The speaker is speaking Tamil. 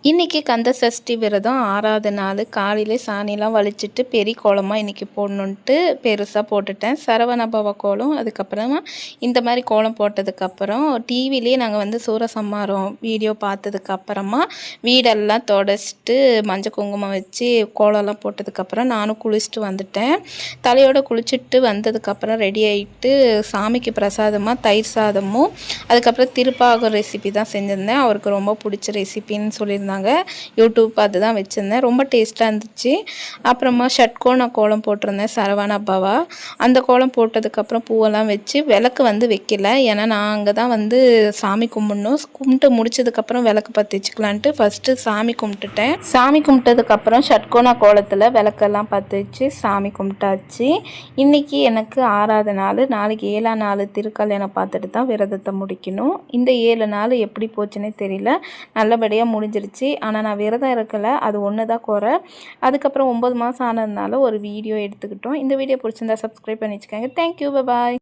இன்றைக்கி கந்த சஷ்டி விரதம் 6வது நாள். காலையில் சாணிலாம் வலிச்சிட்டு பெரிய கோலமாக இன்றைக்கி போடணுன்ட்டு பெருசாக போட்டுட்டேன். சரவணபவ கோலம். அதுக்கப்புறமா இந்த மாதிரி கோலம் போட்டதுக்கப்புறம் டிவிலேயே நாங்கள் சூரசம்ஹாரம் வீடியோ பார்த்ததுக்கப்புறமா வீடெல்லாம் தொடச்சிட்டு மஞ்சள் குங்குமம் வச்சு கோலம்லாம் போட்டதுக்கப்புறம் நானும் குளிச்சுட்டு வந்துட்டேன். தலையோடு குளிச்சுட்டு வந்ததுக்கப்புறம் ரெடி ஆகிட்டு சாமிக்கு பிரசாதமாக தயிர் சாதமும் அதுக்கப்புறம் திருப்பாகம் ரெசிபி தான் செஞ்சுருந்தேன். அவருக்கு ரொம்ப பிடிச்ச ரெசிபின்னு சொல்லியிருந்தாங்க. யூடியூப் பார்த்து தான் வச்சுருந்தேன். ரொம்ப டேஸ்ட்டாக இருந்துச்சு. அப்புறமா ஷட்கோண கோலம் போட்டிருந்தேன் சரவண பவா. அந்த கோலம் போட்டதுக்கப்புறம் பூவெல்லாம் வச்சு விளக்கு வைக்கல. ஏன்னா நான் அங்கே தான் சாமி கும்பிடணும். கும்பிட்டு முடிச்சதுக்கப்புறம் விளக்கு பற்றி வச்சுக்கலான்ட்டு ஃபஸ்ட்டு சாமி கும்பிட்டுட்டேன். சாமி கும்பிட்டதுக்கப்புறம் ஷட்கோண கோலத்தில் விளக்கெல்லாம் பற்றி வச்சு சாமி கும்பிட்டாச்சு. இன்றைக்கி எனக்கு 6வது நாள். நாளைக்கு 7ஆம் நாள் திருக்கல்யாணம் பார்த்துட்டு தான் விரதத்தை முடிக்கணும். இந்த 7 நாள் எப்படி போச்சுன்னே தெரியல. நல்லபடியாக முடிஞ்சிருச்சு. ஆனால் நான் விரதம் இருக்கலை. அது ஒன்று தான் குறை. அதுக்கப்புறம் 9 மாதம் ஆனதுனால ஒரு வீடியோ எடுத்துக்கிட்டோம். இந்த வீடியோ பிடிச்சிருந்தா சப்ஸ்கிரைப் பண்ணி வச்சுக்கோங்க. தேங்க்யூ. பாய்.